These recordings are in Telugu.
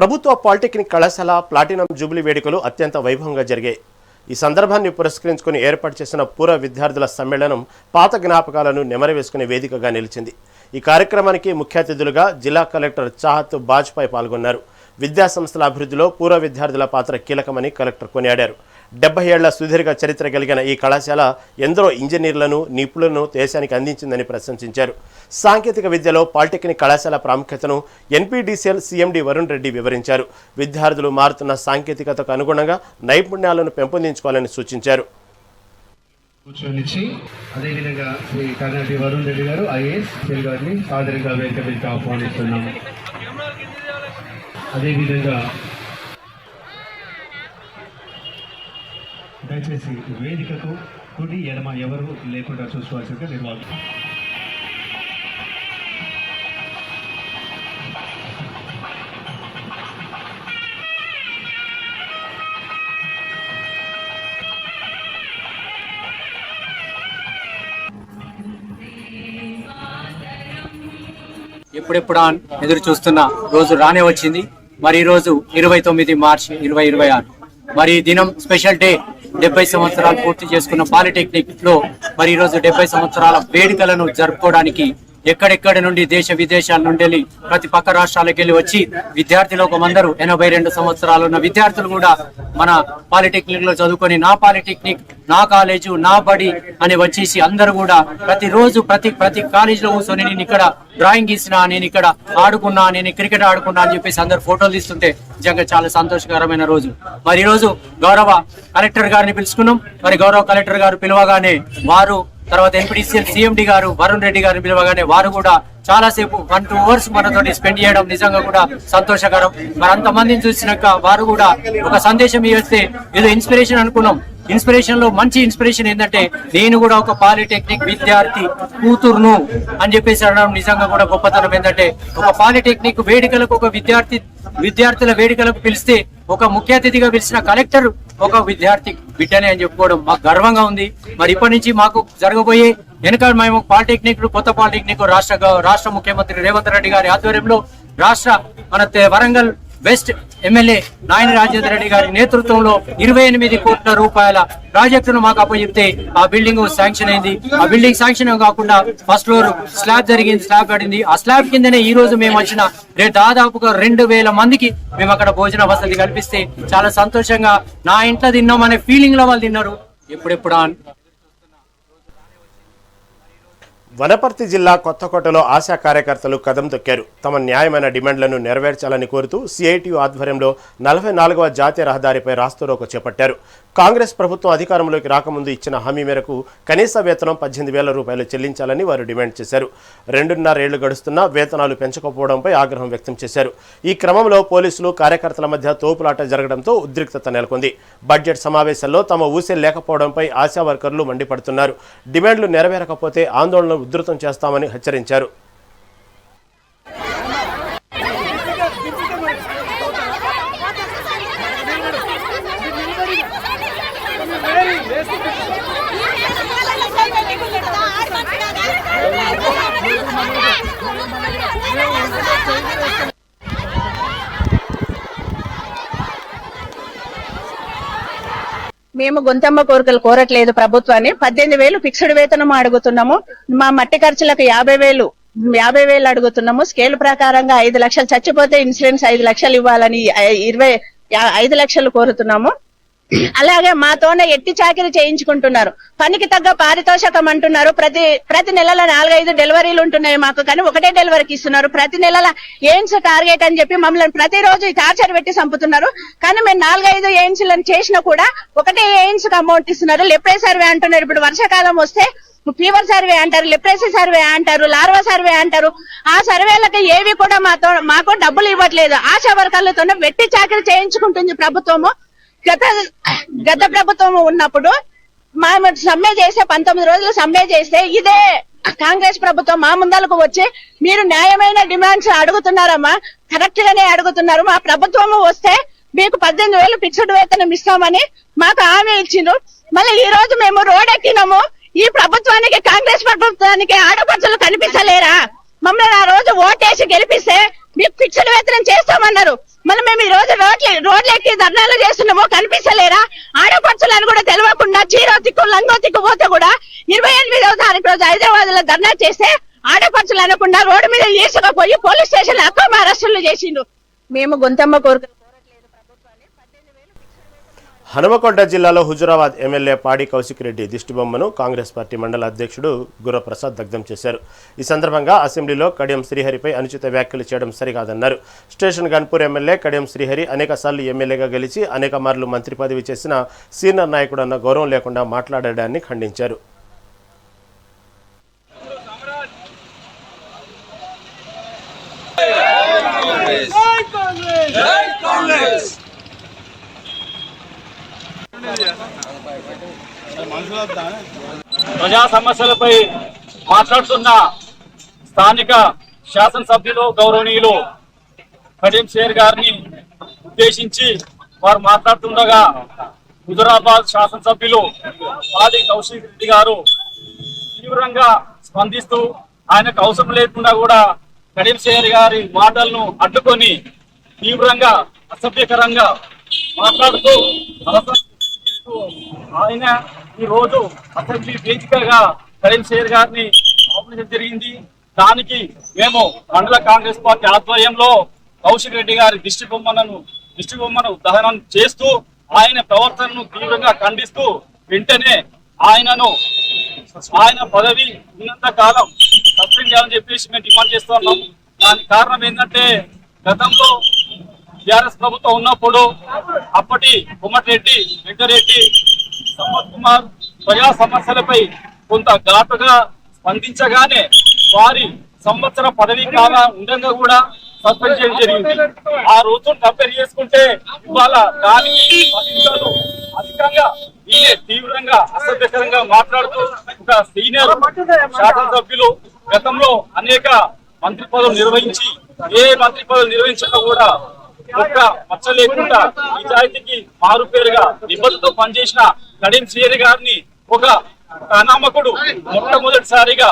ప్రభుత్వ పాలిటెక్నిక్ కళాశాల ప్లాటినం జూబిలీ వేడుకలు అత్యంత వైభవంగా జరిగాయి. ఈ సందర్భాన్ని పురస్కరించుకుని ఏర్పాటు చేసిన పూర్వ విద్యార్థుల సమ్మేళనం పాత జ్ఞాపకాలను నెమరవేసుకునే వేదికగా నిలిచింది. ఈ కార్యక్రమానికి ముఖ్య అతిథులుగా జిల్లా కలెక్టర్ చాహత్ బాజ్పాయ్ పాల్గొన్నారు. విద్యా సంస్థల అభివృద్ధిలో పూర్వ విద్యార్థుల పాత్ర కీలకమని కలెక్టర్ కొనియాడారు. 70 ఏళ్ల సుదీర్ఘ చరిత్ర కలిగిన ఈ కళాశాల ఎందరో ఇంజనీర్లను, నిపుణులను దేశానికి అందించిందని ప్రశంసించారు. సాంకేతిక విద్యలో పాలిటెక్నిక్ కళాశాల ప్రాముఖ్యతను ఎన్పీడీసీఎల్ సీఎండీ వరుణ్ రెడ్డి వివరించారు. విద్యార్థులు మారుతున్న సాంకేతికతకు అనుగుణంగా నైపుణ్యాలను పెంపొందించుకోవాలని సూచించారు. అదేవిధంగా శ్రీ కర్ణాటి వరుణ్ రెడ్డి గారు ఐఏఎస్ గారిని సాదరంగా వేదికపైకి ఆహ్వానిస్తున్నాము. అదేవిధంగా దయచేసి వేదికకు కుడి ఎడమ ఎవరు లేకుండా చూసుకోవాల్సిందిగా నిర్వాహకులు. ఎప్పుడెప్పుడా ఎదురు చూస్తున్న రోజు రానే వచ్చింది. మరి ఈ రోజు 29 మార్చి 2026 మరి ఈ దినం స్పెషల్ డే. 70 సంవత్సరాలు పూర్తి చేసుకున్న పాలిటెక్నిక్ లో మరి ఈ రోజు 70 సంవత్సరాల వేడుకలను జరుపుకోవడానికి ఎక్కడెక్కడి నుండి దేశ విదేశాల నుండి ప్రతి పక్క రాష్ట్రాలకు వెళ్ళి వచ్చి విద్యార్థి లోకం అందరూ 82 సంవత్సరాలు ఉన్న విద్యార్థులు కూడా మన పాలిటెక్నిక్ లో చదువుకొని నా పాలిటెక్నిక్, నా కాలేజు, నా బడి అని వచ్చేసి అందరూ కూడా ప్రతిరోజు ప్రతి కాలేజీలో కూర్చొని నేను ఇక్కడ డ్రాయింగ్ గీసినా, నేను ఇక్కడ ఆడుకున్నా, నేను క్రికెట్ ఆడుకున్నా అని చెప్పేసి అందరు ఫోటోలు తీస్తుంటే నిజంగా చాలా సంతోషకరమైన రోజు. మరి ఈ రోజు గౌరవ కలెక్టర్ గారిని పిలుచుకున్నాం. మరి గౌరవ కలెక్టర్ గారు పిలవగానే వారు, తర్వాత ఎన్పీడీసీఎల్ సీఎండీ గారు వరుణ్ రెడ్డి గారిని పిలవగానే వారు కూడా చాలాసేపు 1-2 అవర్స్ మనతోటి స్పెండ్ చేయడం నిజంగా కూడా సంతోషకరం. మరి అంతమందిని చూసినాక వారు కూడా ఒక సందేశం ఇస్తే ఏదో ఇన్స్పిరేషన్ అనుకున్నాం. ఇన్స్పిరేషన్ లో మంచి ఇన్స్పిరేషన్ ఏంటంటే నేను కూడా ఒక పాలిటెక్నిక్ విద్యార్థి కూతురును అని చెప్పేసి అనడం నిజంగా కూడా గొప్పతనం. ఏంటంటే ఒక పాలిటెక్నిక్ వేడుకలకు, ఒక విద్యార్థుల వేడుకలకు పిలిస్తే ఒక ముఖ్య అతిథిగా పిలిచిన కలెక్టర్ ఒక విద్యార్థి బిడ్డనే అని చెప్పుకోవడం మాకు గర్వంగా ఉంది. మరి ఇప్పటి నుంచి మాకు జరగబోయే వెనక మేము పాలిటెక్నిక్, కొత్త పాలిటెక్నిక్ రాష్ట్ర ముఖ్యమంత్రి రేవంత్ రెడ్డి గారి ఆధ్వర్యంలో మన వరంగల్ వెస్ట్ ఎమ్మెల్యే నాయని రాజేందర్ రెడ్డి గారి నేతృత్వంలో 28 కోట్ల రూపాయల ప్రాజెక్టును మాకు అప్పచెప్తే ఆ బిల్డింగ్ శాంక్షన్ అయింది. ఆ బిల్డింగ్ శాంక్షన్ కాకుండా ఫస్ట్ ఫ్లోర్ స్లాబ్ పడింది. ఆ స్లాబ్ కిందనే ఈ రోజు మేము వచ్చిన దాదాపుగా 2000 మందికి మేము అక్కడ భోజన వసతి కల్పిస్తే చాలా సంతోషంగా నా ఇంట్లో తిన్నాం అనే ఫీలింగ్ లో వాళ్ళు తిన్నారు. ఎప్పుడెప్పుడా వనపర్తి జిల్లా కొత్తకోటలో ఆశా కార్యకర్తలు కదం తొక్కారు. తమ న్యాయమైన డిమాండ్లను నెరవేర్చాలని కోరుతూ సిఐటియు ఆధ్వర్యంలో 44వ జాతీయ రహదారిపై రాస్తారోకో చేపట్టారు. కాంగ్రెస్ ప్రభుత్వం అధికారంలోకి రాకముందు ఇచ్చిన హామీ మేరకు కనీస వేతనం 18,000 రూపాయలు చెల్లించాలని వారు డిమాండ్ చేశారు. 2.5 ఏళ్లు గడుస్తున్నా వేతనాలు పెంచకపోవడంపై ఆగ్రహం వ్యక్తం చేశారు. ఈ క్రమంలో పోలీసులు, కార్యకర్తల మధ్య తోపులాట జరగడంతో ఉద్రిక్తత నెలకొంది. బడ్జెట్ సమావేశంలో తమ ఊసే లేకపోవడంపై ఆశా వర్కర్లు మండిపడుతున్నారు. డిమాండ్లు నెరవేరకపోతే ఆందోళన ఉధృతం చేస్తామని హెచ్చరించారు. మేము గొంతమ్మ కోరికలు కోరట్లేదు ప్రభుత్వాన్ని. 18,000 ఫిక్స్డ్ వేతనం అడుగుతున్నాము. మా మట్టి ఖర్చులకు 50,000 అడుగుతున్నాము. స్కేల్ ప్రకారంగా 5 లక్షలు, చచ్చిపోతే ఇన్సూరెన్స్ 5 లక్షలు ఇవ్వాలని 5 లక్షలు కోరుతున్నాము. అలాగే మాతోనే ఎట్టి చాకిరి చేయించుకుంటున్నారు. పనికి తగ్గ పారితోషకం అంటున్నారు. ప్రతి నెలలో 4-5 డెలివరీలు ఉంటున్నాయి మాకు, కానీ ఒకటే డెలివరీకి ఇస్తున్నారు. ప్రతి నెల ఎయిమ్స్ టార్గెట్ అని చెప్పి మమ్మల్ని ప్రతిరోజు టార్చర్ పెట్టి చంపుతున్నారు. కానీ మేము 4-5 ఎయిమ్స్లను చేసినా కూడా ఒకటే ఎయిమ్స్ కి అమౌంట్ ఇస్తున్నారు. లెప్రే సర్వే అంటున్నారు. ఇప్పుడు వర్షాకాలం వస్తే ఫీవర్ సర్వే అంటారు, లెప్రసీ సర్వే అంటారు, లార్వా సర్వే అంటారు. ఆ సర్వేలకు ఏవి కూడా మాకు డబ్బులు ఇవ్వట్లేదు. ఆశా వర్కర్లతోనే వెట్టి చాకిరి చేయించుకుంటుంది ప్రభుత్వము. గత ప్రభుత్వం ఉన్నప్పుడు సమ్మె చేస్తే 19 రోజులు సమ్మె చేస్తే ఇదే కాంగ్రెస్ ప్రభుత్వం మా ముందరకు వచ్చి మీరు న్యాయమైన డిమాండ్స్ అడుగుతున్నారమ్మా, కరెక్ట్ గానే అడుగుతున్నారు, మా ప్రభుత్వం వస్తే మీకు 18,000 ఫిక్స్డ్ వేతనం ఇస్తామని మాకు హామీ ఇచ్చిండ్రు. మళ్ళీ ఈ రోజు మేము రోడ్ ఎక్కినాము. ఈ ప్రభుత్వానికి, కాంగ్రెస్ ప్రభుత్వానికి ఆడపడుచులు కనిపించలేరా? మమ్మల్ని ఆ రోజు ఓటేసి గెలిపిస్తే మీకు ఫిక్స్డ్ వేతనం చేస్తామన్నారు. మళ్ళీ మేము ఈ రోజు రోడ్లు ఎక్కి ధర్నాలు చేస్తున్నామో కనిపిస్తలేరా? ఆడపడుచులని కూడా తెలియకుండా చీరో తిక్కు లంగో తిక్కు పోతే కూడా 28వ తారీఖు రోజు హైదరాబాద్ లో ధర్నా చేస్తే ఆడపడుచులు అనకుండా రోడ్డు మీద ఈసుకపోయి పోలీస్ స్టేషన్ అక్రమ అరెస్టులు చేసిండు. మేము గొంతమ్మ కోరికలు కోరట్లేదు ప్రభుత్వాన్ని. 18,000 హనుమకొండ జిల్లాలో హుజురాబాద్ ఎమ్మెల్యే పాడి కౌశిక్ రెడ్డి దిష్టిబొమ్మను కాంగ్రెస్ పార్టీ మండల అధ్యక్షుడు గుర్రప్రసాద్ దగ్ధం చేశారు. ఈ సందర్భంగా అసెంబ్లీలో కడియం శ్రీహరిపై అనుచిత వ్యాఖ్యలు చేయడం సరికాదన్నారు. స్టేషన్ గన్పూర్ ఎమ్మెల్యే కడియం శ్రీహరి అనేకసార్లు ఎమ్మెల్యేగా గెలిచి అనేక మార్లు మంత్రి పదవి చేసిన సీనియర్ నాయకుడన్న గౌరవం లేకుండా మాట్లాడడాన్ని ఖండించారు. ప్రజా సమస్యలపై మాట్లాడుతున్న స్థానిక శాసనసభ్యులు గౌరవనీయులు కడియం షేర్ గారిని ఉద్దేశించి వారు మాట్లాడుతుండగా హుజురాబాద్ శాసనసభ్యులు పాడి కౌశిక్ రెడ్డి గారు తీవ్రంగా స్పందిస్తూ ఆయనకు అవసరం లేకుండా కూడా కడియం షేర్ గారి మాటలను అడ్డుకొని తీవ్రంగా అసభ్యకరంగా మాట్లాడుతూ ఆయన ఈ రోజు అసెంబ్లీ వేదికగా కడియం షేర్ గారిని ఆహ్వానించడం జరిగింది. దానికి మేము మండల కాంగ్రెస్ పార్టీ ఆధ్వర్యంలో కౌశిక్ రెడ్డి గారి దిష్టిబొమ్మను దహనం చేస్తూ ఆయన ప్రవర్తనను తీవ్రంగా ఖండిస్తూ వెంటనే ఆయన పదవి ఉన్నంత కాలం సస్పెండ్ చేయాలని చెప్పేసి మేము డిమాండ్ చేస్తున్నాం. దానికి కారణం ఏంటంటే గతంలో టిఆర్ఎస్ ప్రభుత్వం ఉన్నప్పుడు అప్పటి కోమటిరెడ్డి వెంకరెడ్డి సంపత్ కుమార్ ప్రజా సమస్యలపై కొంత ఘాటుగా స్పందించగానే వారి సంవత్సర పదవీ కాలం ఉండగా కూడా సస్పెండ్ చేయడం జరిగింది. ఆ రోజు కంపేర్ చేసుకుంటే ఇవాళ దానికి అధికంగా ఈయన తీవ్రంగా అసభ్యకరంగా మాట్లాడుతూ ఒక సీనియర్ శాసనసభ్యులు గతంలో అనేక మంత్రి పదవులు నిర్వహించి ఏ మంత్రి పదవులు నిర్వహించినా కూడా ఒక్క మచ్చ లేకుండా నిజాయితీకి మారు పేరుగా నిబద్ధతతో పనిచేసిన కడియం శ్రీహరి గారిని ఒక అనామకుడు మొట్టమొదటిసారిగా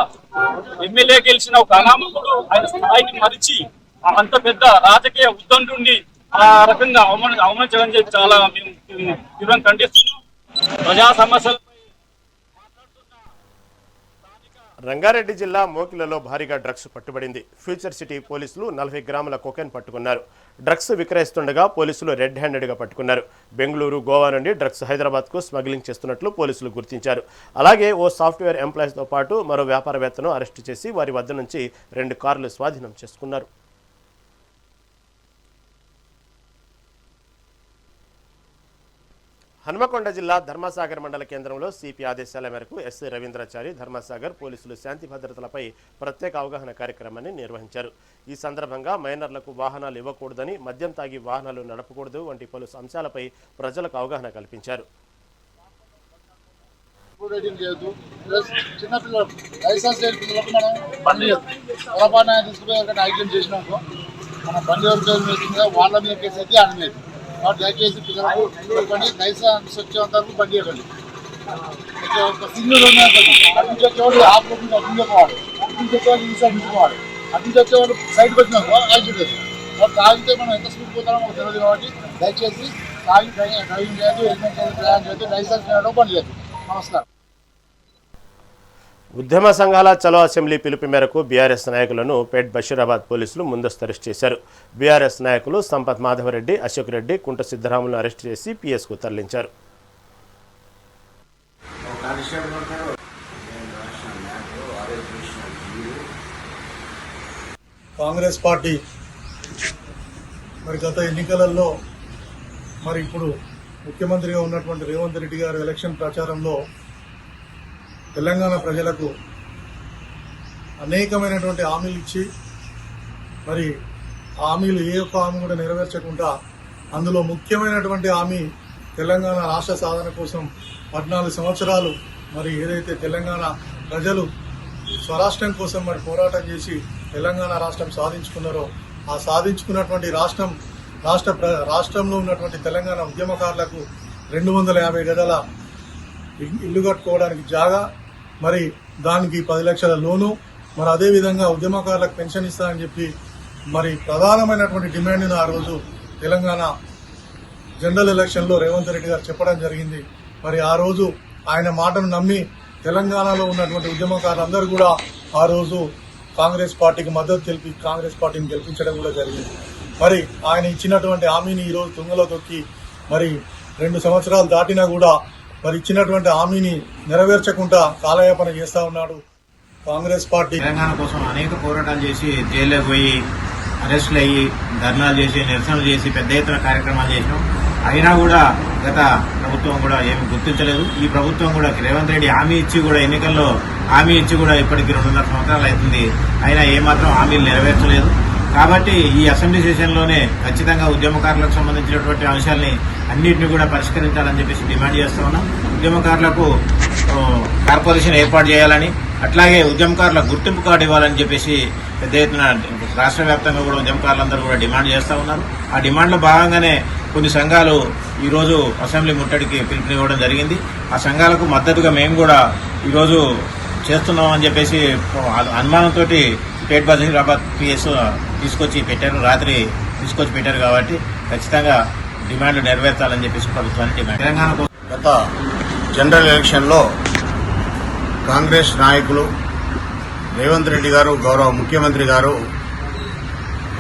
ఎమ్మెల్యే గెలిచిన ఒక అనామకుడు ఆయన స్థాయిని మరిచి అంత పెద్ద రాజకీయ ఉద్దండుని ఆ రకంగా అవమానించడం చెప్పి చాలా మేము తీవ్రంగా ఖండిస్తున్నాం. ప్రజా సమస్యలు రంగారెడ్డి జిల్లా మోకిలలో భారీగా డ్రగ్స్ పట్టుబడింది. ఫ్యూచర్ సిటీ పోలీసులు 40 గ్రాముల కొకైన్ పట్టుకున్నారు. డ్రగ్స్ విక్రయిస్తుండగా పోలీసులు రెడ్ హ్యాండెడ్గా పట్టుకున్నారు. బెంగళూరు, గోవా నుండి డ్రగ్స్ హైదరాబాద్కు స్మగ్లింగ్ చేస్తున్నట్లు పోలీసులు గుర్తించారు. అలాగే ఓ సాఫ్ట్వేర్ ఎంప్లాయీస్తో పాటు మరో వ్యాపారవేత్తను అరెస్టు చేసి వారి వద్ద నుంచి 2 కార్లు స్వాధీనం చేసుకున్నారు. హనుమకొండ జిల్లా ధర్మసాగర్ మండల కేంద్రంలో సిపి ఆదేశాల మేరకు ఎస్ఐ రవీంద్రాచారి ధర్మసాగర్ పోలీసులు శాంతి భద్రతలపై ప్రత్యేక అవగాహన కార్యక్రమాన్ని నిర్వహించారు. ఈ సందర్భంగా మైనర్లకు వాహనాలు ఇవ్వకూడదని, మద్యం తాగి వాహనాలు నడపకూడదు వంటి పలు అంశాలపై ప్రజలకు అవగాహన కల్పించారు. చిన్నపిల్లలు లైసెన్స్ లేని పిల్లలకు మనం బండి పొరపాటున తీసుకుపోయి యాక్సిడెంట్ చేసినాక మన బండి ఎవరి మీద వాళ్ళ మీద కేసు అయితే అనలేదు. కాబట్టి దయచేసి పిల్లలకు లైసెన్స్ వచ్చేంత వరకు బండి ఇవ్వండి. సిగ్నల్ అటు వచ్చేవాడు ఆపుకోకుండా అటు పోవాలి, అటు వచ్చేవాళ్ళు ఈ సైడ్ తీసుకోవాలి, అటు వచ్చేవాళ్ళు సైడ్కి వచ్చినాక యాక్సిడెంట్. కాబట్టి తాగితే మనం ఎంత స్పీడ్ పోతామో మాకు తెలియదు. కాబట్టి దయచేసి తాగి డ్రైవింగ్ చేయదు, హెల్మెట్ చేయదు, ప్రయాణం చేయదు, లైసెన్స్ చేయడం బండి చేయదు. నమస్కారం. ఉద్యమ సంఘాల చలో అసెంబ్లీ పిలుపు మేరకు బీఆర్ఎస్ నాయకులను పేట్ బషీరాబాద్ పోలీసులు ముందస్తు అరెస్ట్ చేశారు. బీఆర్ఎస్ నాయకులు సంపత్ మాధవరెడ్డి, అశోక్ రెడ్డి, కుంట సిద్ధరాములను అరెస్ట్ చేసి పిఎస్కు తరలించారు. కాంగ్రెస్ పార్టీ గత ఎన్నికలలో ఇప్పుడు ముఖ్యమంత్రిగా ఉన్నటువంటి రేవంత్ రెడ్డి గారు ఎలక్షన్ ప్రచారంలో తెలంగాణ ప్రజలకు అనేకమైనటువంటి హామీలు ఇచ్చి హామీలు ఏ ఒక్క హామీ కూడా నెరవేర్చకుండా అందులో ముఖ్యమైనటువంటి హామీ తెలంగాణ రాష్ట్ర సాధన కోసం 14 సంవత్సరాలు ఏదైతే తెలంగాణ ప్రజలు స్వరాష్ట్రం కోసం పోరాటం చేసి తెలంగాణ రాష్ట్రం సాధించుకున్నారో ఆ సాధించుకున్నటువంటి రాష్ట్రంలో ఉన్నటువంటి తెలంగాణ ఉద్యమకారులకు 250 గజాల ఇల్లు కట్టుకోవడానికి జాగా, దానికి 10 లక్షల లోను, మరి అదేవిధంగా ఉద్యమకారులకు పెన్షన్ ఇస్తారని చెప్పి మరి ప్రధానమైనటువంటి డిమాండ్ను ఆ రోజు తెలంగాణ జనరల్ ఎలక్షన్లో రేవంత్ రెడ్డి గారు చెప్పడం జరిగింది. మరి ఆ రోజు ఆయన మాటను నమ్మి తెలంగాణలో ఉన్నటువంటి ఉద్యమకారులందరూ కూడా ఆ రోజు కాంగ్రెస్ పార్టీకి మద్దతు తెలిపి కాంగ్రెస్ పార్టీని గెలిపించడం కూడా జరిగింది. మరి ఆయన ఇచ్చినటువంటి హామీని ఈరోజు తుంగలో తొక్కి మరి 2 సంవత్సరాలు దాటినా కూడా మరి ఇచ్చినటువంటి హామీని నెరవేర్చకుండా కాలయాపన చేస్తా ఉన్నాడు కాంగ్రెస్ పార్టీ. తెలంగాణ కోసం అనేక పోరాటాలు చేసి జైల్లో పోయి అరెస్టులు అయ్యి ధర్నాలు చేసి నిరసనలు చేసి పెద్ద ఎత్తున కార్యక్రమాలు చేసినాం. అయినా కూడా గత ప్రభుత్వం కూడా ఏమి గుర్తించలేదు. ఈ ప్రభుత్వం కూడా రేవంత్ రెడ్డి హామీ ఇచ్చి కూడా ఎన్నికల్లో హామీ ఇచ్చి కూడా ఇప్పటికి 2.5 సంవత్సరాలు అవుతుంది. అయినా ఏమాత్రం హామీలు నెరవేర్చలేదు. కాబట్టి ఈ అసెంబ్లీ సెషన్లోనే ఖచ్చితంగా ఉద్యమకారులకు సంబంధించినటువంటి అంశాలని అన్నింటినీ కూడా పరిష్కరించాలని చెప్పేసి డిమాండ్ చేస్తూ ఉన్నాం. ఉద్యమకారులకు కార్పొరేషన్ ఏర్పాటు చేయాలని, అట్లాగే ఉద్యమకారులకు గుర్తింపు కార్డు ఇవ్వాలని చెప్పేసి పెద్ద ఎత్తున రాష్ట్ర వ్యాప్తంగా కూడా ఉద్యమకారులందరూ కూడా డిమాండ్ చేస్తూ ఉన్నారు. ఆ డిమాండ్లో భాగంగానే కొన్ని సంఘాలు ఈరోజు అసెంబ్లీ ముట్టడికి పిలుపునివ్వడం జరిగింది. ఆ సంఘాలకు మద్దతుగా మేము కూడా ఈరోజు చేస్తున్నామని చెప్పేసి అనుమానంతో పేట్ బజీరాబాద్ పిఎస్ తీసుకొచ్చి పెట్టారు, రాత్రి తీసుకొచ్చి పెట్టారు. కాబట్టి ఖచ్చితంగా డిమాండ్లు నెరవేర్చాలని చెప్పేసి ప్రభుత్వాన్ని డిమాండ్. తెలంగాణ గత జనరల్ ఎలక్షన్లో కాంగ్రెస్ నాయకులు రేవంత్ రెడ్డి గారు, గౌరవ ముఖ్యమంత్రి గారు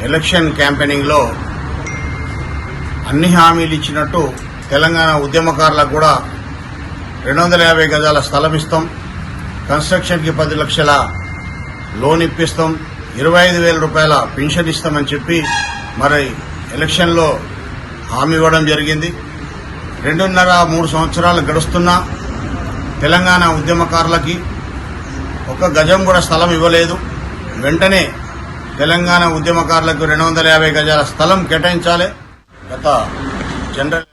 ఎలక్షన్ క్యాంపెయినింగ్లో అన్ని హామీలు ఇచ్చినట్టు తెలంగాణ ఉద్యమకారులకు కూడా 250 గజాల స్థలం ఇస్తాం, కన్స్ట్రక్షన్కి 10 లక్షల లోన్ ఇప్పిస్తాం, 25,000 రూపాయల పెన్షన్ ఇస్తామని చెప్పి మరి ఎలక్షన్లో హామీ ఇవ్వడం జరిగింది. 2.5-3 సంవత్సరాలు గడుస్తున్నా తెలంగాణ ఉద్యమకారులకి 1 గజం కూడా స్థలం ఇవ్వలేదు. వెంటనే తెలంగాణ ఉద్యమకారులకు 250 గజాల స్థలం కేటాయించాలి. గత జనరల్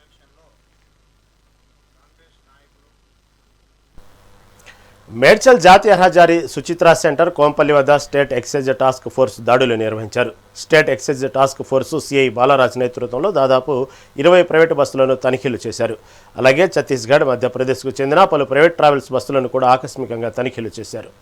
మేడ్చల్ జాతీయ రహదారి సుచిత్రా సెంటర్ కోంపల్లి వద్ద స్టేట్ ఎక్సైజ్ టాస్క్ ఫోర్స్ దాడులు నిర్వహించారు. State excise task force CI Balraj నేతృత్వంలో దాదాపు 20 ప్రైవేటు బస్సులను తనిఖీలు చేశారు. అలాగే ఛత్తీస్గఢ్, మధ్యప్రదేశ్కు చెందిన పలు ప్రైవేట్ ట్రావెల్స్ బస్సులను కూడా ఆకస్మికంగా తనిఖీలు చేశారు.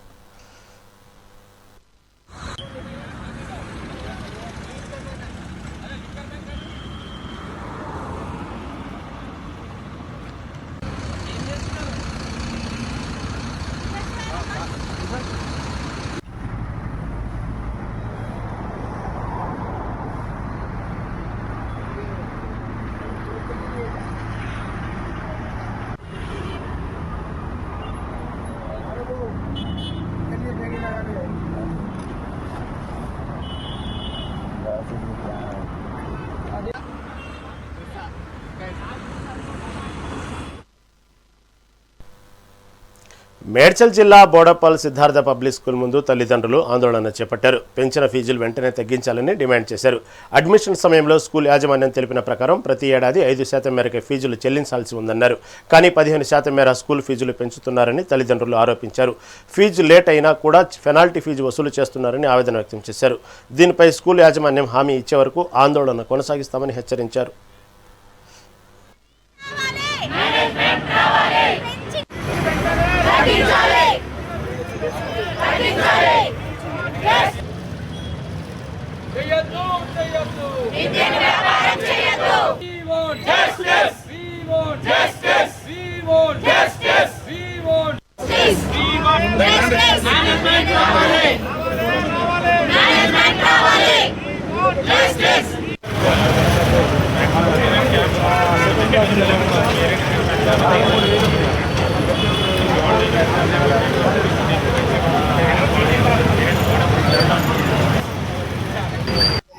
మేడ్చల్ జిల్లా బోడపల్ సిద్ధార్థ పబ్లిక్ స్కూల్ ముందు తల్లిదండ్రులు ఆందోళన చేపట్టారు. పెంచిన ఫీజులు వెంటనే తగ్గించాలని డిమాండ్ చేశారు. అడ్మిషన్ సమయంలో స్కూల్ యాజమాన్యం తెలిపిన ప్రకారం ప్రతి ఏడాది 5% మేరకు ఫీజులు చెల్లించాల్సి ఉందన్నారు. కానీ 15% మేర స్కూల్ ఫీజులు పెంచుతున్నారని తల్లిదండ్రులు ఆరోపించారు. ఫీజు లేట్ అయినా కూడా పెనాల్టీ ఫీజు వసూలు చేస్తున్నారని ఆవేదన వ్యక్తం చేశారు. దీనిపై స్కూల్ యాజమాన్యం హామీ ఇచ్చే వరకు ఆందోళన కొనసాగిస్తామని హెచ్చరించారు.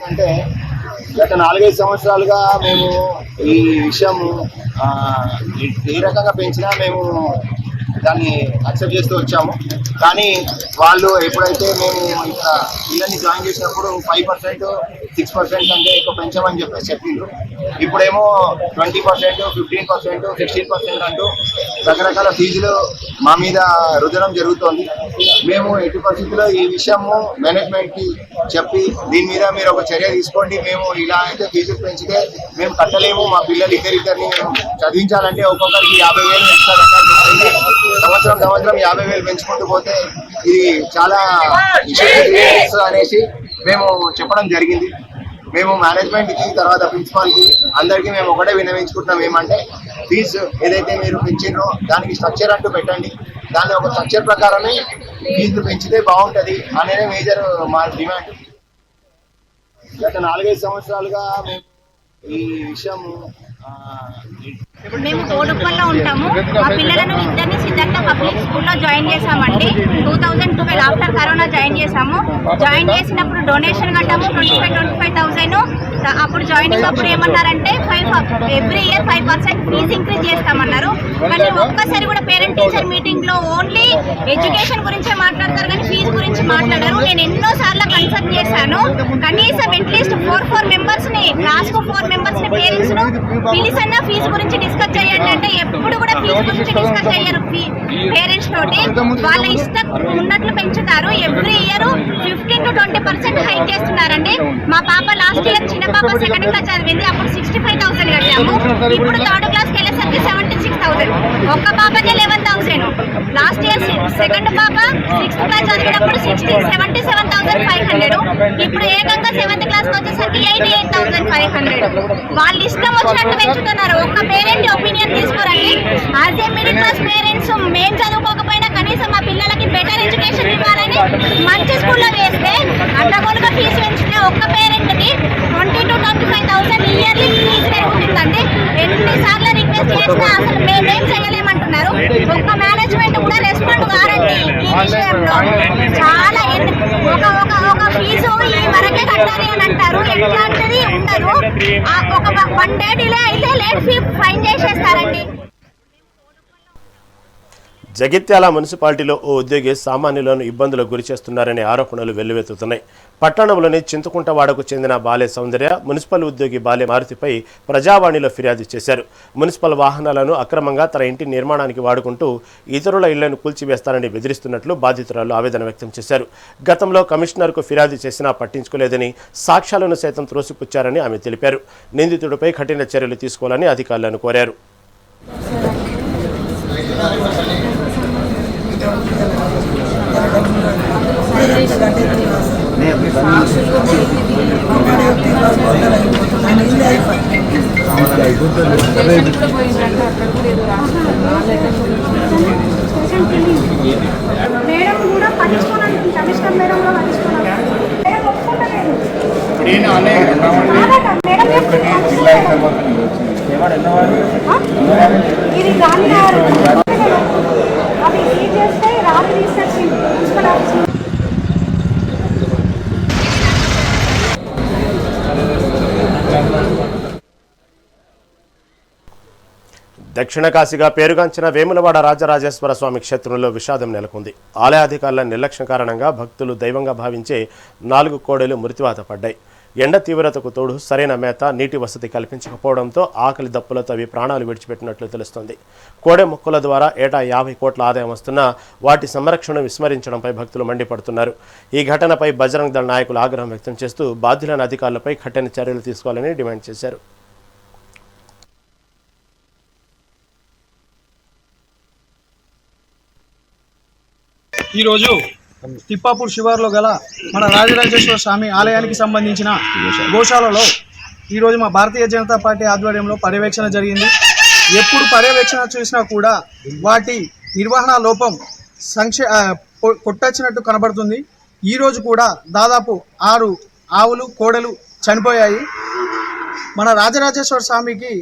అంటే గత 4-5 సంవత్సరాలుగా మేము ఈ విషయం ఏ రకంగా పెంచినా మేము దాన్ని అక్సెప్ట్ చేస్తూ వచ్చాము. కానీ వాళ్ళు ఎప్పుడైతే మేము ఇక్కడ పిల్లల్ని జాయిన్ చేసినప్పుడు 5%, 6% అంటే ఎక్కువ పెంచామని చెప్పేసి చెప్పిండ్రు. ఇప్పుడేమో 20%, 15%, 16% అంటూ రకరకాల ఫీజులు మా మీద రుద్దడం జరుగుతోంది. మేము ఎట్టి పరిస్థితుల్లో ఈ విషయము మేనేజ్మెంట్కి చెప్పి దీని మీద మీరు ఒక చర్య తీసుకోండి, మేము ఇలా అయితే ఫీజులు పెంచితే మేము కట్టలేము, మా పిల్లలు ఇద్దరిద్దరిని మేము చదివించాలంటే ఒక్కొక్కరికి 50,000 ఎక్స్ట్రా కట్టాల్సి వస్తుంది. సంవత్సరం 50,000 పెంచుకుంటూ పోతే ఇది చాలా ఇష్యూస్ అనేసి మేము చెప్పడం జరిగింది. మేము మేనేజ్మెంట్కి తర్వాత ప్రిన్సిపాల్కి అందరికీ మేము ఒకటే విన్నవించుకుంటున్నాం, ఏమంటే ఫీజు ఏదైతే మీరు పెంచినో దానికి స్ట్రక్చర్ అంటూ పెట్టండి, దాన్ని ఒక స్ట్రక్చర్ ప్రకారమే ఫీజులు పెంచితే బాగుంటుంది అనేది మేజర్ మా డిమాండ్. గత 4-5 సంవత్సరాలుగా మేము ఈ విషయం మేము తోడుపల్లో ఉంటాము. మా పిల్లలను ఇద్దరిని సిద్ధార్థ పబ్లిక్ స్కూల్లో జాయిన్ చేశామండి. 2012 ఆఫ్టర్ కరోనా జాయిన్ చేశాము. జాయిన్ చేసినప్పుడు డొనేషన్ కట్టాము 25,000. అప్పుడు జాయినింగ్ అప్పుడు ఏమన్నారంటే ఎవ్రీ ఇయర్ 5% ఫీజు ఇంక్రీజ్ చేస్తామన్నారు. కానీ ఒక్కసారి కూడా పేరెంట్ టీచర్ మీటింగ్ లో ఓన్లీ ఎడ్యుకేషన్ గురించే మాట్లాడతారు కానీ ఫీజు గురించి మాట్లాడారు. నేను ఎన్నో సార్లు కన్సల్ట్ చేశాను. కనీసం అట్లీస్ట్ 4 మెంబర్స్ ని, క్లాస్ కు 4 మెంబర్స్ ని పేరెంట్స్ ను పిలిసన్నా ఫీజు గురించి డిస్కస్ చేయండి అంటే ఎప్పుడు కూడా ఫీజు గురించి డిస్కస్ చేయరు. పేరెంట్స్ తోటి వాళ్ళ ఇష్టం ఉన్నట్లు పెంచుతారు. ఎవ్రీ ఇయర్ 15 to 20% హైక్ చేస్తున్నారండి. మా పాప లాస్ట్ ఇయర్, చిన్న పాప 2nd క్లాస్ చదివింది, అప్పుడు 65,000 కట్టాము. ఇప్పుడు 3rd క్లాస్కి వెళ్ళేసరికి 76,000. ఒక్క పాపకే 11,000. లాస్ట్ ఇయర్ 2nd పాప 6th క్లాస్ చదివినప్పుడు 77,500. ఇప్పుడు ఏకంగా 7th క్లాస్కి వచ్చేసరికి 88,500. వాళ్ళ ఇష్టం వచ్చినట్టు పెంచుతున్నారు. ఒక్క పేరెంట్ ఒపీనియన్ తీసుకోరండి. As a middle class parents మేము చదువుకోకపోయినా కనీసం మా పిల్లలకి బెటర్ ఎడ్యుకేషన్ ఇవ్వాలని మంచి స్కూల్లో వేస్తే అడ్డగోలుగా ఫీజు పెంచితే ఒక్క పేరెంట్కి 20,000 to 25,000 ఇయర్లీ ఫీజు పెరుగుతుందండి. ఎన్నిసార్లు రిక్వెస్ట్ చేసినా అసలు మేమేం చేయలేమంటున్నారు. ఒక్క మేనేజ్మెంట్ కూడా రెస్పాండ్ కారండి ఈ విషయంలో. చాలా ఒక ఫీజు ఈ వరకే కట్టాలి అని అంటారు. ఎట్లాంటిది ఉండదు. ఒక 1 day డిలే అయితే లేట్ ఫీ ఫైన్ చేసేస్తారండి. జగిత్యాల మున్సిపాలిటీలో ఓ ఉద్యోగి సామాన్యులను ఇబ్బందులకు గురి చేస్తున్నారనే ఆరోపణలు వెల్లువెత్తుతున్నాయి. పట్టణంలోని చింతకుంటవాడకు చెందిన బాలే సౌందర్య మున్సిపల్ ఉద్యోగి బాలే మారుతిపై ప్రజావాణిలో ఫిర్యాదు చేశారు. మున్సిపల్ వాహనాలను అక్రమంగా తన ఇంటి నిర్మాణానికి వాడుకుంటూ ఇతరుల ఇళ్లను కూల్చివేస్తారని బెదిరిస్తున్నట్లు బాధితురాలు ఆవేదన వ్యక్తం చేశారు. గతంలో కమిషనర్కు ఫిర్యాదు చేసినా పట్టించుకోలేదని, సాక్ష్యాలను సైతం త్రోసిపుచ్చారని ఆమె తెలిపారు. నిందితుడిపై కఠిన చర్యలు తీసుకోవాలని అధికారులను కోరారు. మేడం కూడా పట్టించుకోవాలి. కమిషనర్ మేడం కూడా పట్టించుకోవాలి. ఇది గాంధీనగర్ అది సీజ్ చేస్తే రాత్రి తీసుకొచ్చింది మున్సిపల్ ఆఫీస్. దక్షిణ కాశీగా పేరుగాంచిన వేములవాడ రాజరాజేశ్వర స్వామి క్షేత్రంలో విషాదం నెలకొంది. ఆలయాధికారుల నిర్లక్ష్యం కారణంగా భక్తులు దైవంగా భావించే 4 కోడెలు మృత్యువాత పడ్డాయి. ఎండ తీవ్రతకు తోడు సరైన మేత, నీటి వసతి కల్పించకపోవడంతో ఆకలి దప్పులతో అవి ప్రాణాలు విడిచిపెట్టినట్లు తెలుస్తోంది. కోడె మొక్కుల ద్వారా ఏటా 50 కోట్ల ఆదాయం వస్తున్నా వాటి సంరక్షణ విస్మరించడంపై భక్తులు మండిపడుతున్నారు. ఈ ఘటనపై బజరంగ్ దళ్ నాయకులు ఆగ్రహం వ్యక్తం చేస్తూ బాధ్యులైన అధికారులపై కఠిన చర్యలు తీసుకోవాలని డిమాండ్ చేశారు. ఈరోజు తిప్పాపూర్ శివార్లో గల మన రాజరాజేశ్వర స్వామి ఆలయానికి సంబంధించిన గోశాలలో ఈరోజు మా భారతీయ జనతా పార్టీ ఆధ్వర్యంలో పర్యవేక్షణ జరిగింది. ఎప్పుడు పర్యవేక్షణ చూసినా కూడా వాటి నిర్వహణ లోపం కొట్టొచ్చినట్టు కనబడుతుంది. ఈరోజు కూడా దాదాపు 6 ఆవులు, కోడలు చనిపోయాయి. మన రాజరాజేశ్వర స్వామికి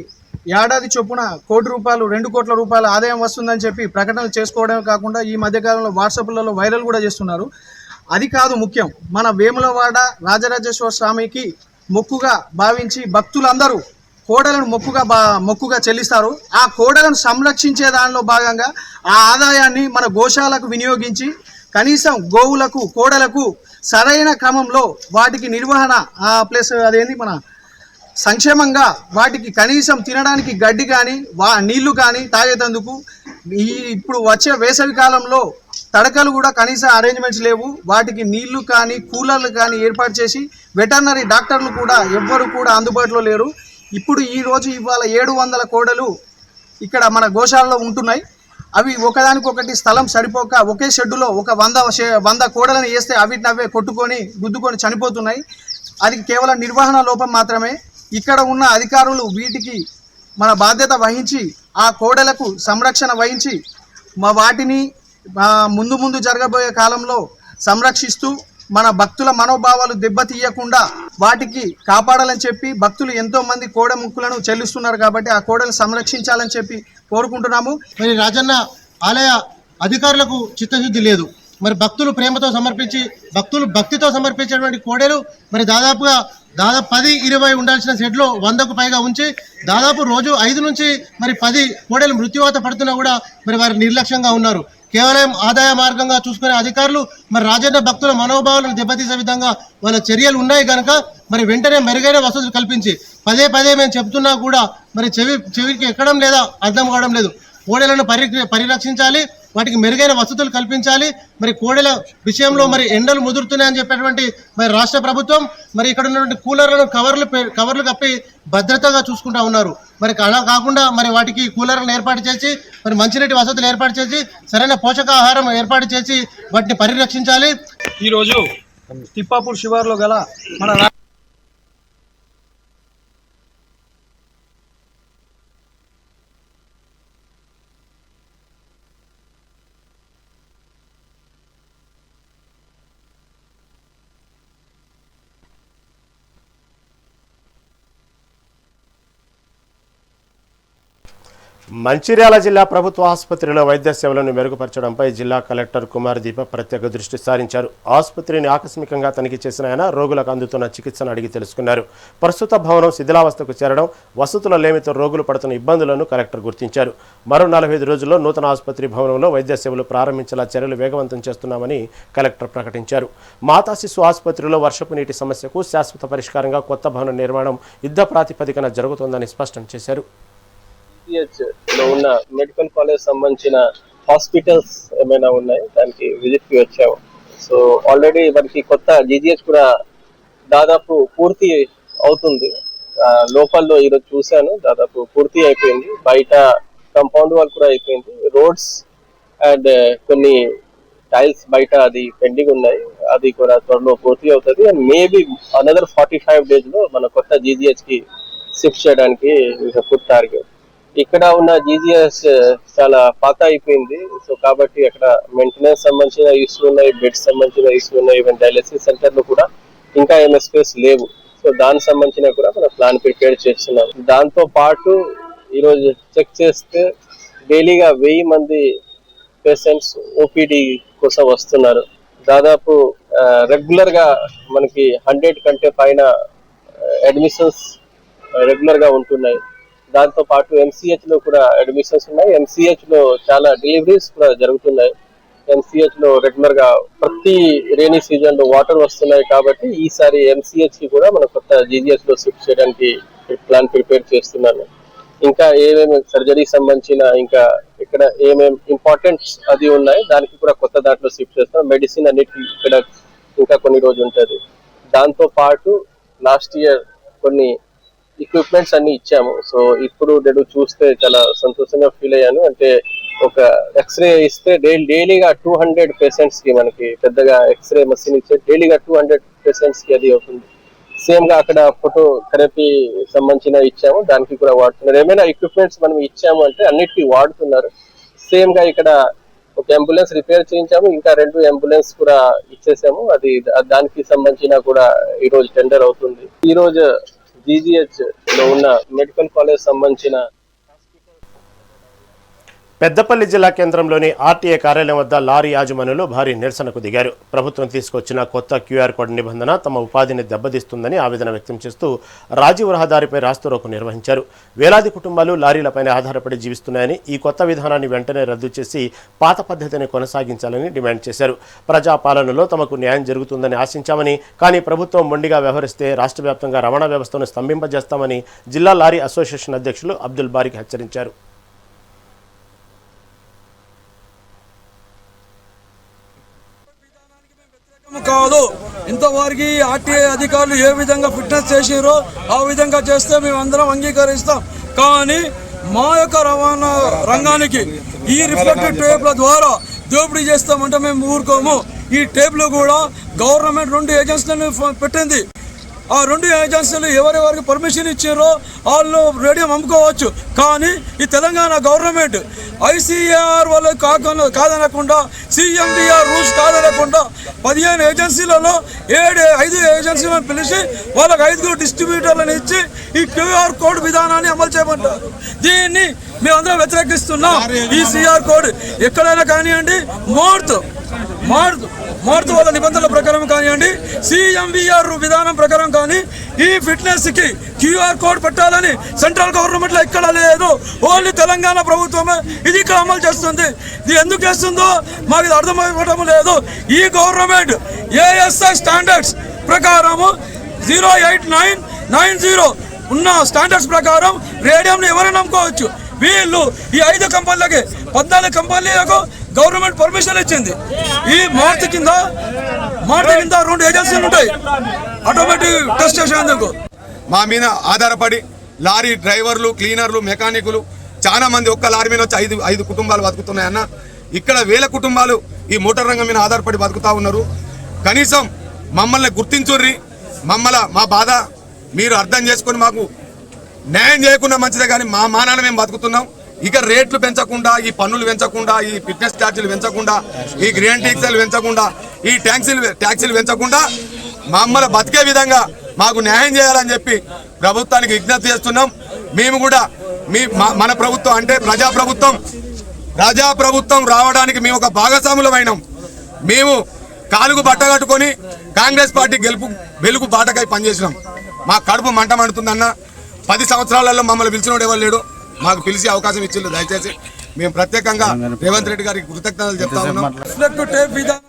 ఏడాది చొప్పున 1 కోటి రూపాయలు, 2 కోట్ల రూపాయల ఆదాయం వస్తుందని చెప్పి ప్రకటనలు చేసుకోవడమే కాకుండా ఈ మధ్యకాలంలో వాట్సాప్లలో వైరల్ కూడా చేస్తున్నారు. అది కాదు ముఖ్యం, మన వేములవాడ రాజరాజేశ్వర స్వామికి మొక్కుగా భావించి భక్తులందరూ కోడలను మొక్కుగా చెల్లిస్తారు. ఆ కోడలను సంరక్షించే దానిలో భాగంగా ఆ ఆదాయాన్ని మన గోశాలకు వినియోగించి కనీసం గోవులకు, కోడలకు సరైన క్రమంలో వాటికి నిర్వహణ ప్లస్ అదేంటి మన సంక్షేమంగా వాటికి కనీసం తినడానికి గడ్డి కానీ నీళ్లు కానీ తాగేటందుకు ఇప్పుడు వచ్చే వేసవి కాలంలో తడకలు కూడా కనీస అరేంజ్మెంట్స్ లేవు. వాటికి నీళ్లు కానీ కూలర్లు కానీ ఏర్పాటు చేసి వెటర్నరీ డాక్టర్లు కూడా ఎవ్వరు కూడా అందుబాటులో లేరు. ఇప్పుడు ఇవాళ 700 కోడలు ఇక్కడ మన గోశాలలో ఉంటున్నాయి. అవి ఒకదానికొకటి స్థలం సరిపోక ఒకే షెడ్డులో ఒక 100 కోడలను వేస్తే అవిటినవే కొట్టుకొని గుద్దుకొని చనిపోతున్నాయి. అది కేవలం నిర్వహణ లోపం మాత్రమే. ఇక్కడ ఉన్న అధికారులు వీటికి మన బాధ్యత వహించి ఆ కోడలకు సంరక్షణ వహించి వాటిని ముందు జరగబోయే కాలంలో సంరక్షిస్తూ మన భక్తుల మనోభావాలు దెబ్బతీయకుండా వాటికి కాపాడాలని చెప్పి భక్తులు ఎంతో మంది కోడ ముక్కులను చెల్లిస్తున్నారు కాబట్టి ఆ కోడలు సంరక్షించాలని చెప్పి కోరుకుంటున్నాము. మరి రాజన్న ఆలయ అధికారులకు చిత్తశుద్ధి లేదు. మరి భక్తులు ప్రేమతో సమర్పించి భక్తితో సమర్పించేటువంటి కోడలు మరి దాదాపు 10-20 ఉండాల్సిన షెడ్లో 100కు పైగా ఉంచి దాదాపు రోజు 5 నుంచి మరి 10 కోడలు మృత్యువాత పడుతున్నా కూడా మరి వారు నిర్లక్ష్యంగా ఉన్నారు. కేవలం ఆదాయ మార్గంగా చూసుకునే అధికారులు మరి రాజన్న భక్తుల మనోభావాలను దెబ్బతీసే విధంగా వాళ్ళ చర్యలు ఉన్నాయి కనుక మరి వెంటనే మెరుగైన వసతులు కల్పించి పదే మేము చెప్తున్నా కూడా మరి చెవికి ఎక్కడం లేదా అర్థం కావడం లేదు. కోడెలను పరిరక్షించాలి, వాటికి మెరుగైన వసతులు కల్పించాలి. మరి కోడెల విషయంలో మరి ఎండలు ముదురుతున్నాయని చెప్పేటువంటి మరి రాష్ట్ర ప్రభుత్వం మరి ఇక్కడ ఉన్నటువంటి కూలర్లను కవర్లు కప్పి భద్రతగా చూసుకుంటా ఉన్నారు. మరి అలా కాకుండా మరి వాటికి కూలర్లను ఏర్పాటు చేసి మరి మంచినీటి వసతులు ఏర్పాటు చేసి సరైన పోషకాహారం ఏర్పాటు చేసి వాటిని పరిరక్షించాలి. ఈరోజు తిప్పాపూర్ శివార్లో గల మన మంచిర్యాల జిల్లా ప్రభుత్వ ఆసుపత్రిలో వైద్య సేవలను మెరుగుపరచడంపై జిల్లా కలెక్టర్ కుమార్ దీప ప్రత్యేక దృష్టి సారించారు. ఆసుపత్రిని ఆకస్మికంగా తనిఖీ చేసిన ఆయన రోగులకు అందుతున్న చికిత్సను అడిగి తెలుసుకున్నారు. ప్రస్తుత భవనం శిథిలావస్థకు చేరడం, వసతుల లేమితో రోగులు పడుతున్న ఇబ్బందులను కలెక్టర్ గుర్తించారు. మరో 45 రోజుల్లో నూతన ఆసుపత్రి భవనంలో వైద్య సేవలు ప్రారంభించేలా చర్యలు వేగవంతం చేస్తున్నామని కలెక్టర్ ప్రకటించారు. మాతా శిశు ఆసుపత్రిలో వర్షపు నీటి సమస్యకు శాశ్వత పరిష్కారంగా కొత్త భవన నిర్మాణం యుద్ధ ప్రాతిపదికన జరుగుతోందని స్పష్టం చేశారు. లో ఉన్న మెడికల్ కాలేజ్ సంబంధించిన హాస్పిటల్స్ ఏమైనా ఉన్నాయి, దానికి విజిట్ కి వచ్చాము. సో ఆల్రెడీ మనకి కొత్త జీజీహెచ్ కూడా దాదాపు పూర్తి అవుతుంది. లోకల్లో ఈరోజు చూశాను, దాదాపు పూర్తి అయిపోయింది. బయట కంపౌండ్ వాల్ కూడా అయిపోయింది. రోడ్స్ అండ్ కొన్ని టైల్స్ బయట అది పెండింగ్ ఉన్నాయి, అది కూడా త్వరలో పూర్తి అవుతుంది. అండ్ మేబీ అనదర్ 45 days లో మన కొత్త జీజీహెచ్ కి షిఫ్ట్ చేయడానికి ఫుడ్ టార్గెట్. ఇక్కడ ఉన్న జీజీఎస్ చాలా పాత అయిపోయింది. సో కాబట్టి అక్కడ మెయింటెనెన్స్ సంబంధించిన ఇష్యూ ఉన్నాయి, బెడ్ సంబంధించిన ఇష్యూ ఉన్నాయి, ఈవెన్ డయాలసిస్ సెంటర్ లో కూడా ఇంకా ఎంఎస్పీస్ లేవు. సో దానికి సంబంధించిన కూడా మనం ప్లాన్ ప్రిపేర్ చేస్తున్నాం. దాంతో పాటు ఈరోజు చెక్ చేస్తే డైలీగా 1000 మంది పేషెంట్స్ ఓపీడీ కోసం వస్తున్నారు. దాదాపు రెగ్యులర్ గా మనకి 100 కంటే పైన అడ్మిషన్స్ రెగ్యులర్ గా ఉంటున్నాయి. దాంతో పాటు ఎంసీహెచ్ లో కూడా అడ్మిషన్స్ ఉన్నాయి. ఎంసీహెచ్ లో చాలా డెలివరీస్ కూడా జరుగుతున్నాయి. ఎంసీహెచ్ లో రెగ్యులర్ గా ప్రతి రైనీ సీజన్ లో వాటర్ వస్తున్నాయి కాబట్టి ఈసారి ఎంసీహెచ్ కి కూడా మన కొత్త జీజీహెచ్ లో షిఫ్ట్ చేయడానికి ప్లాన్ ప్రిపేర్ చేస్తున్నాను. ఇంకా ఏమేమి సర్జరీ సంబంధించిన ఇంకా ఇక్కడ ఏమేమి ఇంపార్టెంట్ అది ఉన్నాయి, దానికి కూడా కొత్త దాంట్లో షిఫ్ట్ చేస్తాం. మెడిసిన్ అన్నిటికీ ఇక్కడ ఇంకా కొన్ని రోజులు ఉంటుంది. దాంతో పాటు లాస్ట్ ఇయర్ కొన్ని ఎక్విప్మెంట్స్ అన్ని ఇచ్చాము. సో ఇప్పుడు నేను చూస్తే చాలా సంతోషంగా ఫీల్ అయ్యాను. అంటే ఒక ఎక్స్రే ఇస్తే డైలీగా 200 పేషెంట్స్ కి మనకి పెద్దగా ఎక్స్రే మషిన్ ఇచ్చే డైలీగా 200 పేషెంట్స్ కి అది అవుతుంది. సేమ్ గా అక్కడ ఫోటో థెరపీ సంబంధించిన ఇచ్చాము, దానికి కూడా వాడుతున్నారు. ఏమైనా ఎక్విప్మెంట్స్ మనం ఇచ్చాము అంటే అన్నిటికీ వాడుతున్నారు. సేమ్ గా ఇక్కడ ఒక అంబులెన్స్ రిపేర్ చేయించాము, ఇంకా 2 అంబులెన్స్ కూడా ఇచ్చేసాము. అది దానికి సంబంధించిన కూడా ఈ రోజు టెండర్ అవుతుంది. ఈ రోజు జీజీహెచ్ లో ఉన్న మెడికల్ కాలేజ్ సంబంధించిన పెద్దపల్లి జిల్లా కేంద్రంలోని ఆర్టీఏ కార్యాలయం వద్ద లారీ యాజమానులు భారీ నిరసనకు దిగారు. ప్రభుత్వం తీసుకొచ్చిన కొత్త క్యూఆర్ కోడ్ నిబంధన తమ ఉపాధిని దెబ్బతీస్తుందని ఆవేదన వ్యక్తం చేస్తూ రాజీవ్ రహదారిపై రాస్తారోకో నిర్వహించారు. వేలాది కుటుంబాలు లారీలపైన ఆధారపడి జీవిస్తున్నాయని, ఈ కొత్త విధానాన్ని వెంటనే రద్దు చేసి పాత పద్ధతిని కొనసాగించాలని డిమాండ్ చేశారు. ప్రజాపాలనలో తమకు న్యాయం జరుగుతుందని ఆశించామని, కానీ ప్రభుత్వం మొండిగా వ్యవహరిస్తే రాష్ట్ర వ్యాప్తంగా రవాణా వ్యవస్థను స్తంభింపజేస్తామని జిల్లా లారీ అసోసియేషన్ అధ్యక్షులు అబ్దుల్ బారిక్ హెచ్చరించారు. కాదు. ఇంతవరకు ఆర్టీఐ అధికారులు ఏ విధంగా ఫిట్నెస్ చేసిరో ఆ విధంగా చేస్తే మేమందరం అంగీకరిస్తాం. కానీ మా యొక్క రవాణా రంగానికి ఈ రిఫ్లెక్టెడ్ టేప్ల ద్వారా దోపిడీ చేస్తామంటే మేము ఊరుకోము. ఈ టేప్లు కూడా గవర్నమెంట్ 2 ఏజెన్సీలను పెట్టింది. ఆ 2 ఏజెన్సీలు ఎవరెవరికి పర్మిషన్ ఇచ్చారో వాళ్ళు రేడియం అమ్ముకోవచ్చు. కానీ ఈ తెలంగాణ గవర్నమెంట్ ICAR వాళ్ళకి కాదనకుండా, CMDR రూల్స్ కాదనకుండా 15 ఏజెన్సీలలో 5 ఏజెన్సీలను పిలిచి వాళ్ళకి 5 డిస్ట్రిబ్యూటర్లను ఇచ్చి ఈ QR కోడ్ విధానాన్ని అమలు చేయమంటారు. దీన్ని మేమందరం వ్యతిరేకిస్తున్నాం. ఈ CR కోడ్ ఎక్కడైనా కానివ్వండి, మార్త్ వాళ్ళ నిబంధనల ప్రకారం కానివ్వండి, CMVR విధానం ప్రకారం కానీ ఈ ఫిట్నెస్కి QR కోడ్ పెట్టాలని సెంట్రల్ గవర్నమెంట్లో ఎక్కడ లేదు. ఓన్లీ తెలంగాణ ప్రభుత్వమే ఇది ఇక్కడ అమలు చేస్తుంది. ఇది ఎందుకు చేస్తుందో మాకు ఇది అర్థమవడం లేదు. ఈ గవర్నమెంట్ ASI స్టాండర్డ్స్ ప్రకారము 08990 ఉన్న స్టాండర్డ్స్ ప్రకారం రేడియంని ఎవరైనా నమ్ముకోవచ్చు. వీళ్ళు ఈ 5 కంపెనీలకి 14 కంపెనీలకు గవర్నమెంట్ పర్మిషన్ ఇచ్చింది. ఈ మార్త్ కింద 2 ఏజెన్సీలు ఉంటాయి ఆటోమేటిక్ టెస్ట్ చేసేందుకు. మా మీద ఆధారపడి లారీ డ్రైవర్లు, క్లీనర్లు, మెకానికులు చాలా మంది ఒక్క లారీ మీద వచ్చి 5 కుటుంబాలు బతుకుతున్నాయన్న. ఇక్కడ వేల కుటుంబాలు ఈ మోటార్ రంగం మీద ఆధారపడి బతుకుతా ఉన్నారు. కనీసం మమ్మల్ని గుర్తించుర్రి, మా బాధ మీరు అర్థం చేసుకొని మాకు న్యాయం చేయకుండా మంచిదే. కానీ మా మానాన మేము బతుకుతున్నాం. ఇక రేట్లు పెంచకుండా, ఈ పన్నులు పెంచకుండా, ఈ ఫిట్నెస్ ఛార్జీలు పెంచకుండా, ఈ గ్రీన్ టాక్సీలు పెంచకుండా, ఈ ట్యాక్సీలు పెంచకుండా మమ్మల్ని బతికే విధంగా మాకు న్యాయం చేయాలని చెప్పి ప్రభుత్వానికి విజ్ఞప్తి చేస్తున్నాం. మేము కూడా మన ప్రభుత్వం అంటే ప్రజాప్రభుత్వం రావడానికి మేము ఒక భాగస్వాములమైనాం. మేము కాలుగు బట్టగట్టుకొని కాంగ్రెస్ పార్టీ వెలుగు బాటకై పనిచేసినాం. మా కడుపు మంట మండుతుందన్న. 10 సంవత్సరాలలో మమ్మల్ని పిలిచినోడు ఎవరు లేడు. మాకు పిలిచి అవకాశం ఇచ్చిండు. దయచేసి మేము ప్రత్యేకంగా రేవంత్ రెడ్డి గారికి కృతజ్ఞతలు చెప్తా ఉన్నాం.